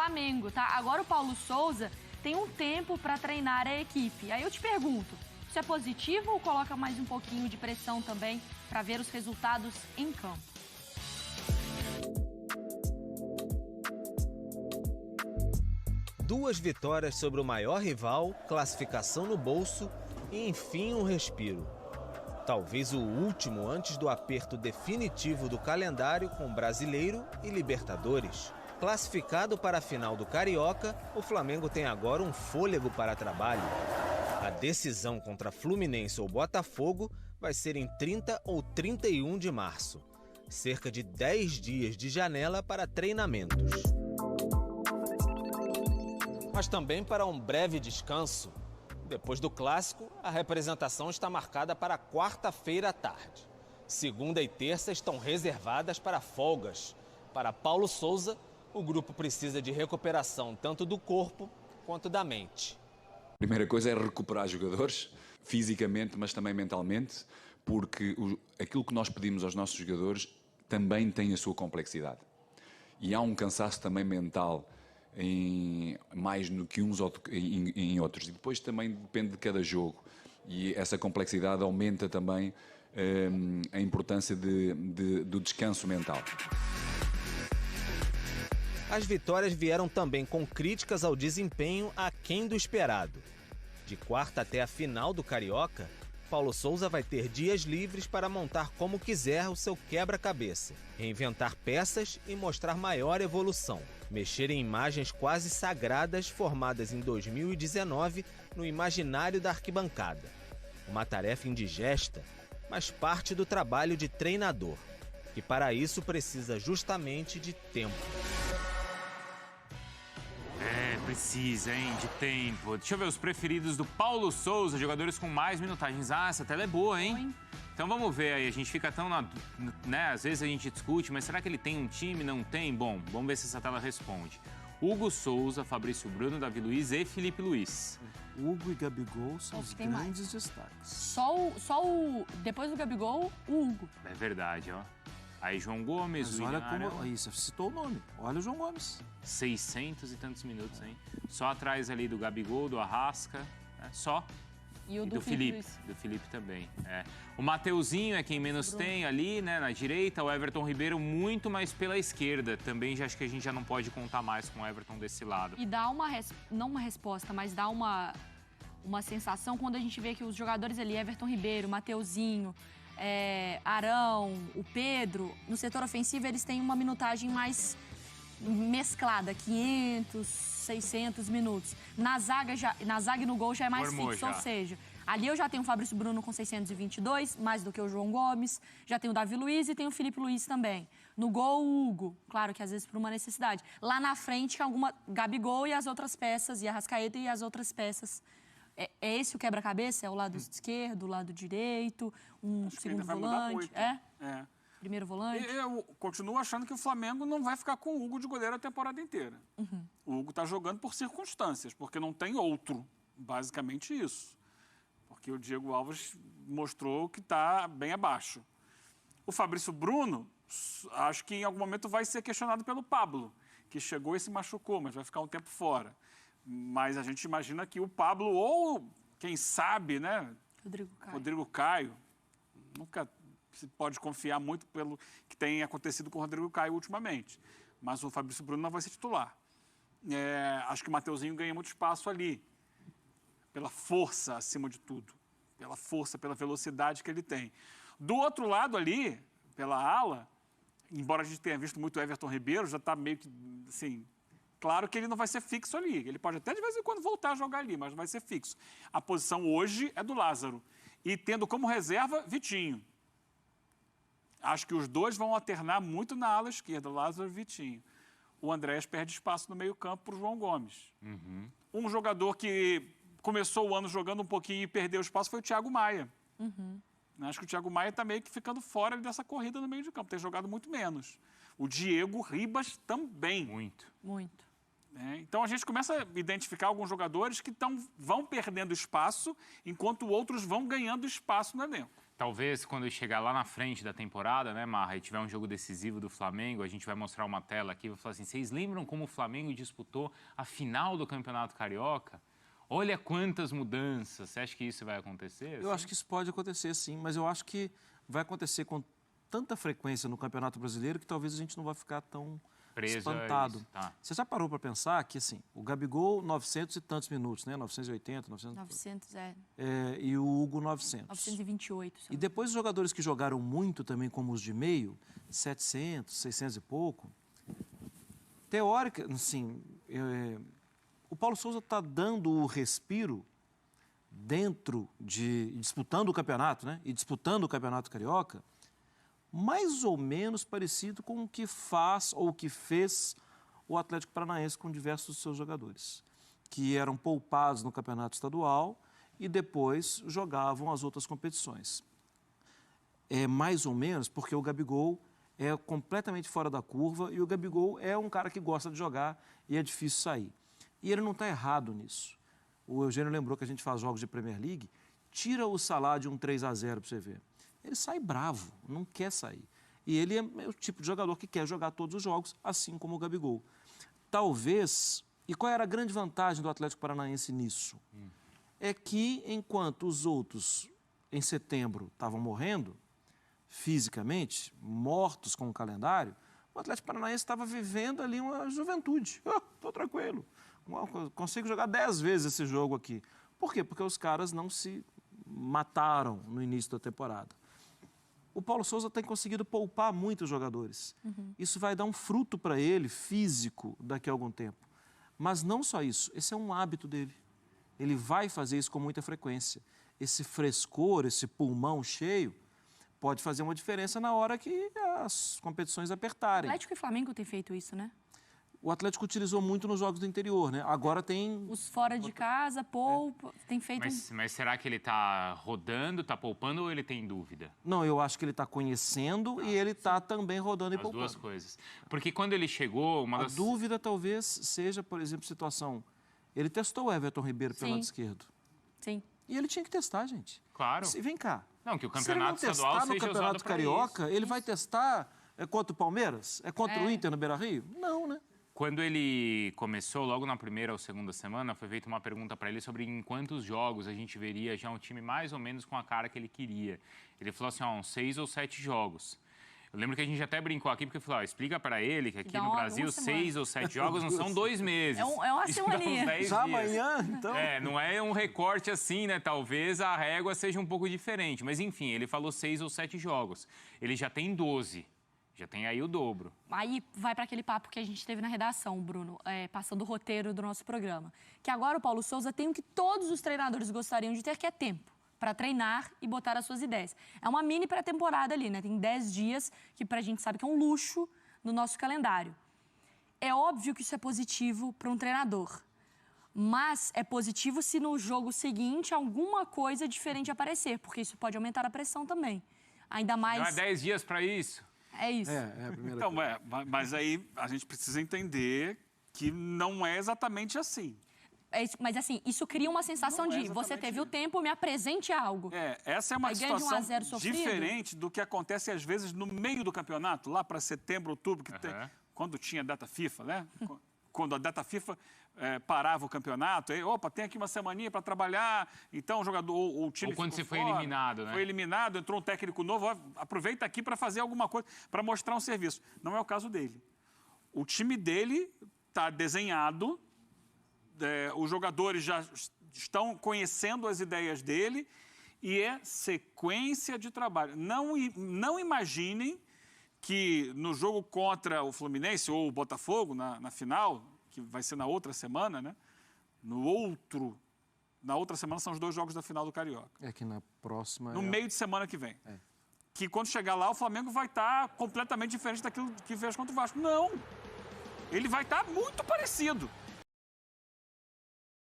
Flamengo, tá? Agora o Paulo Souza tem um tempo para treinar a equipe. Aí eu te pergunto, isso é positivo ou coloca mais um pouquinho de pressão também para ver os resultados em campo? Duas vitórias sobre o maior rival, classificação no bolso e, enfim, um respiro. Talvez o último antes do aperto definitivo do calendário com Brasileiro e Libertadores. Classificado para a final do Carioca, o Flamengo tem agora um fôlego para trabalho. A decisão contra Fluminense ou Botafogo vai ser em 30 ou 31 de março. Cerca de 10 dias de janela para treinamentos. Mas também para um breve descanso. Depois do clássico, a representação está marcada para quarta-feira à tarde. Segunda e terça estão reservadas para folgas. Para Paulo Souza, o grupo precisa de recuperação tanto do corpo quanto da mente. A primeira coisa é recuperar jogadores, fisicamente, mas também mentalmente, porque aquilo que nós pedimos aos nossos jogadores também tem a sua complexidade. E há um cansaço também mental mais no que uns em outros. E depois também depende de cada jogo. E essa complexidade aumenta também a importância do descanso mental. As vitórias vieram também com críticas ao desempenho aquém do esperado. De quarta até a final do Carioca, Paulo Souza vai ter dias livres para montar como quiser o seu quebra-cabeça, reinventar peças e mostrar maior evolução, mexer em imagens quase sagradas formadas em 2019 no imaginário da arquibancada. Uma tarefa indigesta, mas parte do trabalho de treinador, que para isso precisa justamente de tempo. Precisa, hein, de tempo. Deixa eu ver os preferidos do Paulo Souza, jogadores com mais minutagens. Ah, essa tela é boa, hein? Então vamos ver aí, a gente fica tão né, às vezes a gente discute, mas será que ele tem um time, não tem? Bom, vamos ver se essa tela responde. Hugo Souza, Fabrício Bruno, Davi Luiz e Felipe Luiz. Hugo e Gabigol são os grandes destaques. Depois do Gabigol, o Hugo. É verdade, ó. Aí João Gomes, mas olha como... Aí você citou o nome. Olha o João Gomes. 600 e tantos minutos, hein? Só atrás ali do Gabigol, do Arrasca, né? Só. E o do Felipe. Do Felipe também, é. O Mateuzinho é quem menos tem ali, né? Na direita. O Everton Ribeiro muito mais pela esquerda. Também acho que a gente já não pode contar mais com o Everton desse lado. E dá não uma resposta, mas dá uma sensação quando a gente vê que os jogadores ali, Everton Ribeiro, Mateuzinho... Arão, o Pedro, no setor ofensivo eles têm uma minutagem mais mesclada, 500, 600 minutos. Na zaga e no gol já é mais fixo, ou seja, ali eu já tenho o Fabrício Bruno com 622, mais do que o João Gomes, já tenho o Davi Luiz e tenho o Felipe Luiz também. No gol, o Hugo, claro que às vezes por uma necessidade. Lá na frente, alguma Gabigol e as outras peças, e a Arrascaeta e as outras peças. É esse o quebra-cabeça? É o lado esquerdo, o lado direito, segundo volante? Primeiro volante? Eu continuo achando que o Flamengo não vai ficar com o Hugo de goleiro a temporada inteira. Uhum. O Hugo está jogando por circunstâncias, porque não tem outro. Basicamente isso. Porque o Diego Alves mostrou que está bem abaixo. O Fabrício Bruno, acho que em algum momento vai ser questionado pelo Pablo, que chegou e se machucou, mas vai ficar um tempo fora. Mas a gente imagina que o Pablo ou, quem sabe, né? Rodrigo Caio. Nunca se pode confiar muito pelo que tem acontecido com o Rodrigo Caio ultimamente. Mas o Fabrício Bruno não vai ser titular. Acho que o Mateuzinho ganha muito espaço ali. Pela força, acima de tudo. Pela força, pela velocidade que ele tem. Do outro lado ali, pela ala, embora a gente tenha visto muito o Everton Ribeiro, já está meio que, assim... Claro que ele não vai ser fixo ali. Ele pode até de vez em quando voltar a jogar ali, mas não vai ser fixo. A posição hoje é do Lázaro. E tendo como reserva Vitinho. Acho que os dois vão alternar muito na ala esquerda, Lázaro e Vitinho. O Andrés perde espaço no meio-campo para o João Gomes. Uhum. Um jogador que começou o ano jogando um pouquinho e perdeu espaço foi o Thiago Maia. Uhum. Acho que o Thiago Maia está meio que ficando fora dessa corrida no meio de campo. Tem jogado muito menos. O Diego Ribas também. Muito. Então a gente começa a identificar alguns jogadores que vão perdendo espaço, enquanto outros vão ganhando espaço no elenco. Talvez quando chegar lá na frente da temporada, né, Marra, e tiver um jogo decisivo do Flamengo, a gente vai mostrar uma tela aqui e vai falar assim, vocês lembram como o Flamengo disputou a final do Campeonato Carioca? Olha quantas mudanças. Você acha que isso vai acontecer? Eu acho que isso pode acontecer, sim, mas eu acho que vai acontecer com tanta frequência no Campeonato Brasileiro que talvez a gente não vai ficar tão Preso espantado. a isso, tá. Você já parou para pensar que, assim, o Gabigol, 900 e tantos minutos, né? 980, 900, e o Hugo, 900. 928. E depois os jogadores que jogaram muito também, como os de meio, 700, 600 e pouco, teórica, assim, o Paulo Souza está dando o respiro dentro disputando o campeonato, né? E disputando o Campeonato Carioca, mais ou menos parecido com o que faz ou o que fez o Atlético Paranaense com diversos dos seus jogadores, que eram poupados no Campeonato Estadual e depois jogavam as outras competições. É mais ou menos porque o Gabigol é completamente fora da curva e o Gabigol é um cara que gosta de jogar e é difícil sair. E ele não está errado nisso. O Eugênio lembrou que a gente faz jogos de Premier League, tira o Salah de um 3-0 para você ver. Ele sai bravo, não quer sair. E ele é o tipo de jogador que quer jogar todos os jogos, assim como o Gabigol. Talvez, e qual era a grande vantagem do Atlético Paranaense nisso? É que, enquanto os outros, em setembro, estavam morrendo, fisicamente, mortos com o calendário, o Atlético Paranaense estava vivendo ali uma juventude. Estou tranquilo, consigo jogar 10 vezes esse jogo aqui. Por quê? Porque os caras não se mataram no início da temporada. O Paulo Souza tem conseguido poupar muitos jogadores. Isso vai dar um fruto para ele, físico, daqui a algum tempo. Mas não só isso, esse é um hábito dele. Ele vai fazer isso com muita frequência. Esse frescor, esse pulmão cheio, pode fazer uma diferença na hora que as competições apertarem. Atlético e Flamengo têm feito isso, né? O Atlético utilizou muito nos jogos do interior, né? Agora tem... Os fora de casa, poupa, tem feito... Mas será que ele está rodando, está poupando ou ele tem dúvida? Não, eu acho que ele está conhecendo e ele está também rodando e poupando. As duas coisas. Porque quando ele chegou... A dúvida talvez seja, por exemplo, situação... Ele testou o Everton Ribeiro pelo lado esquerdo. Sim. E ele tinha que testar, gente. Claro. Vem cá. Não, que o campeonato estadual Se ele não testar no seja Campeonato Carioca, ele vai testar contra o Palmeiras? É contra o Inter no Beira-Rio? Não, né? Quando ele começou, logo na primeira ou segunda semana, foi feita uma pergunta para ele sobre em quantos jogos a gente veria já um time mais ou menos com a cara que ele queria. Ele falou assim, uns 6 ou 7 jogos. Eu lembro que a gente até brincou aqui, porque falou, explica para ele que aqui no Brasil 6 ou 7 jogos não são 2 meses. É uma semaninha. Já amanhã, então? Não é um recorte assim, né? Talvez a régua seja um pouco diferente. Mas, enfim, ele falou 6 ou 7 jogos. Ele já tem 12. Já tem aí o dobro. Aí vai para aquele papo que a gente teve na redação, Bruno, passando o roteiro do nosso programa. Que agora o Paulo Souza tem o que todos os treinadores gostariam de ter, que é tempo para treinar e botar as suas ideias. É uma mini pré-temporada ali, né? Tem 10 dias, que a gente sabe que é um luxo no nosso calendário. É óbvio que isso é positivo para um treinador. Mas é positivo se no jogo seguinte alguma coisa diferente aparecer, porque isso pode aumentar a pressão também. Ainda mais... Não é 10 dias para isso? É isso. É a primeira Então, mas aí a gente precisa entender que não é exatamente assim. Mas assim, isso cria uma sensação de você teve o tempo, me apresente algo. Essa é uma Aí ganha de 1 a 0 situação sofrido. diferente do que acontece às vezes no meio do campeonato, lá para setembro, outubro, que quando tinha data FIFA, né? Quando a data FIFA parava o campeonato, aí, opa, tem aqui uma semaninha para trabalhar, então o jogador, ou o time ou quando você foi fora, eliminado, né? Foi eliminado, entrou um técnico novo, aproveita aqui para fazer alguma coisa, para mostrar um serviço. Não é o caso dele. O time dele está desenhado, os jogadores já estão conhecendo as ideias dele e é sequência de trabalho. Não imaginem que no jogo contra o Fluminense ou o Botafogo, na final, que vai ser na outra semana, né? Na outra semana são os 2 jogos da final do Carioca. É que na próxima... No meio de semana que vem. Que quando chegar lá, o Flamengo vai estar completamente diferente daquilo que fez contra o Vasco. Não! Ele vai estar muito parecido.